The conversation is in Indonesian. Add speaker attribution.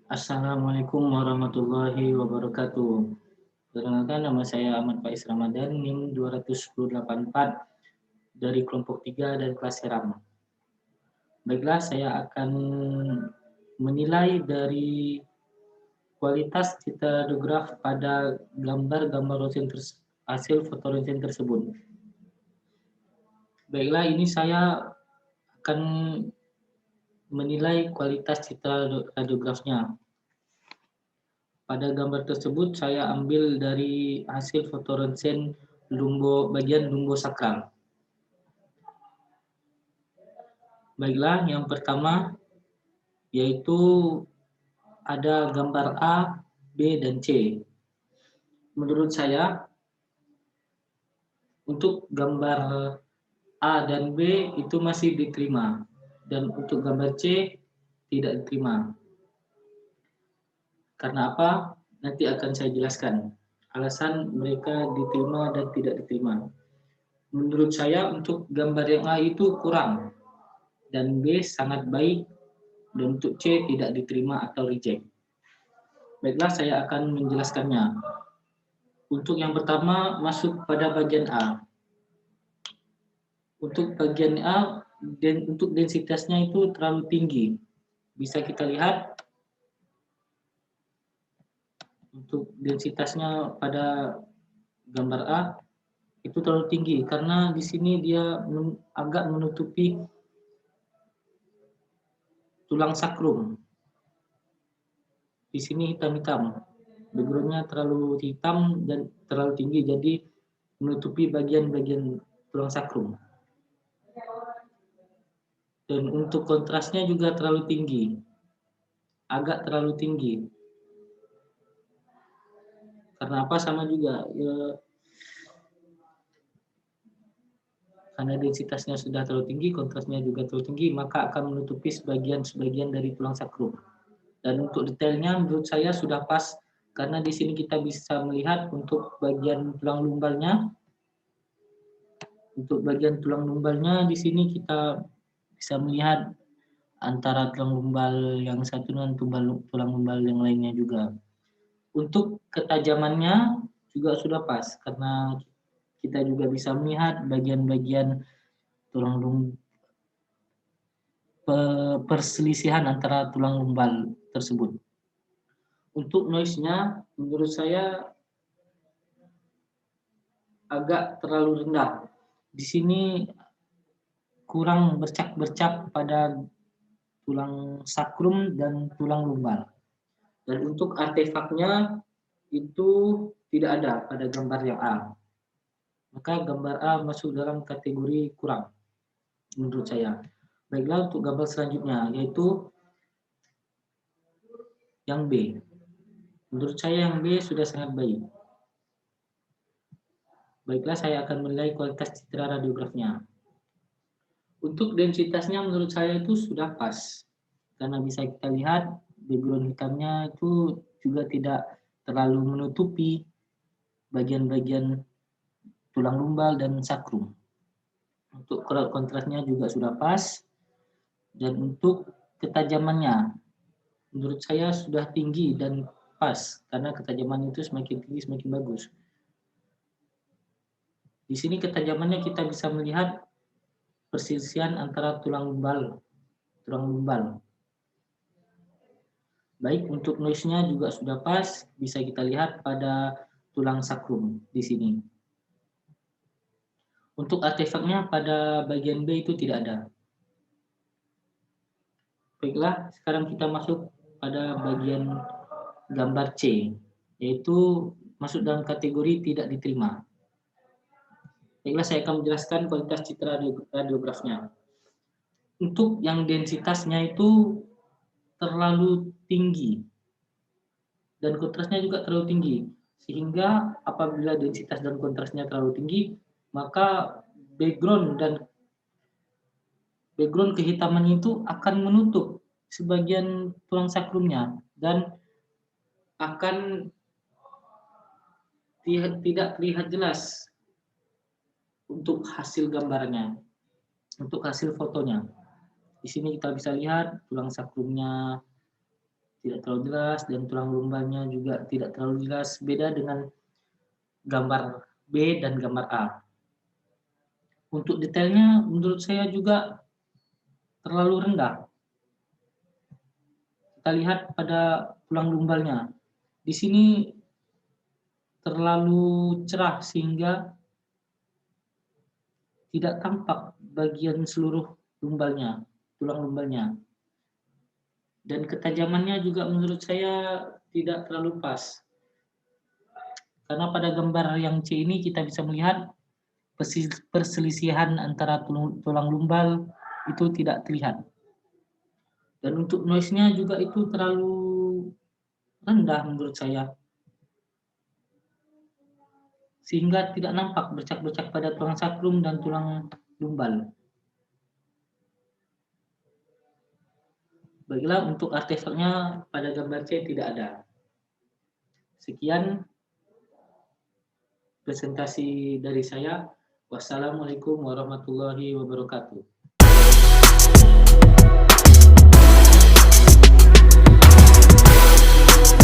Speaker 1: Assalamualaikum warahmatullahi wabarakatuh. Perkenalkan, nama saya Ahmad Faiz Ramadan, NIM 21084 dari kelompok 3 dan kelas Seram. Baiklah, saya akan menilai dari kualitas citradograf pada gambar-gambar hasil foto ronsen tersebut. Baiklah, ini saya akan menilai kualitas citradografnya. Pada gambar tersebut saya ambil dari hasil foto ronsen bagian lumbo sakral. Baiklah, yang pertama yaitu ada gambar A, B, dan C. Menurut saya untuk gambar A dan B itu masih diterima, dan untuk gambar C tidak diterima. Karena apa? Nanti akan saya jelaskan alasan mereka diterima dan tidak diterima. Menurut saya untuk gambar yang A itu kurang, dan B sangat baik, dan untuk C tidak diterima atau reject. Baiklah, saya akan menjelaskannya. Untuk yang pertama, masuk pada bagian A. Untuk bagian A, untuk densitasnya itu terlalu tinggi. Bisa kita lihat, untuk densitasnya pada gambar A, itu terlalu tinggi, karena di sini dia agak menutupi tulang sakrum. Di sini hitam-hitam, backgroundnya terlalu hitam dan terlalu tinggi, jadi menutupi bagian-bagian tulang sakrum. Dan untuk kontrasnya juga terlalu tinggi, agak terlalu tinggi. Karena apa? Sama juga, ya, karena densitasnya sudah terlalu tinggi, kontrasnya juga terlalu tinggi, maka akan menutupi sebagian dari tulang sakrum. Dan untuk detailnya menurut saya sudah pas, karena di sini kita bisa melihat untuk bagian tulang lumbalnya. Untuk bagian tulang lumbalnya di sini kita bisa melihat antara tulang lumbal yang satu dengan tulang lumbal yang lainnya juga. Untuk ketajamannya juga sudah pas, karena kita juga bisa melihat bagian-bagian tulang perselisihan antara tulang lumbal tersebut. Untuk noise-nya menurut saya agak terlalu rendah. Di sini kurang bercak-bercak pada tulang sakrum dan tulang lumbal. Dan untuk artefaknya itu tidak ada pada gambar yang A. Maka gambar A masuk dalam kategori kurang menurut saya. Baiklah, untuk gambar selanjutnya yaitu yang B. Menurut saya yang B sudah sangat baik. Baiklah, saya akan menilai kualitas citra radiografnya. Untuk densitasnya menurut saya itu sudah pas. Karena bisa kita lihat background hitamnya itu juga tidak terlalu menutupi bagian-bagian tulang lumbal dan sakrum. Untuk kontrasnya juga sudah pas. Dan untuk ketajamannya menurut saya sudah tinggi dan pas, karena ketajaman itu semakin tinggi semakin bagus. Di sini ketajamannya kita bisa melihat perselisihan antara tulang lumbal. Baik, untuk noise-nya juga sudah pas, bisa kita lihat pada tulang sakrum di sini. Untuk artefaknya pada bagian B itu tidak ada. Baiklah, sekarang kita masuk pada bagian gambar C, yaitu masuk dalam kategori tidak diterima. Baiklah, saya akan menjelaskan kualitas citra radiografnya. Untuk yang densitasnya itu terlalu tinggi dan kontrasnya juga terlalu tinggi, sehingga apabila densitas dan kontrasnya terlalu tinggi, maka background kehitaman itu akan menutup sebagian tulang sakrumnya dan akan tidak terlihat jelas untuk hasil gambarnya, untuk hasil fotonya. Di sini kita bisa lihat tulang sakrumnya tidak terlalu jelas, dan tulang lumbalnya juga tidak terlalu jelas. Beda dengan gambar B dan gambar A. Untuk detailnya menurut saya juga terlalu rendah. Kita lihat pada tulang lumbalnya. Di sini terlalu cerah sehingga tidak tampak bagian seluruh lumbalnya, tulang lumbalnya. Dan ketajamannya juga menurut saya tidak terlalu pas. Karena pada gambar yang C ini kita bisa melihat perselisihan antara tulang lumbal itu tidak terlihat. Dan untuk noise-nya juga itu terlalu rendah menurut saya. Sehingga tidak nampak bercak-bercak pada tulang sakrum dan tulang lumbal. Baiklah, untuk artefaknya pada gambar C tidak ada. Sekian presentasi dari saya. Wassalamualaikum warahmatullahi wabarakatuh.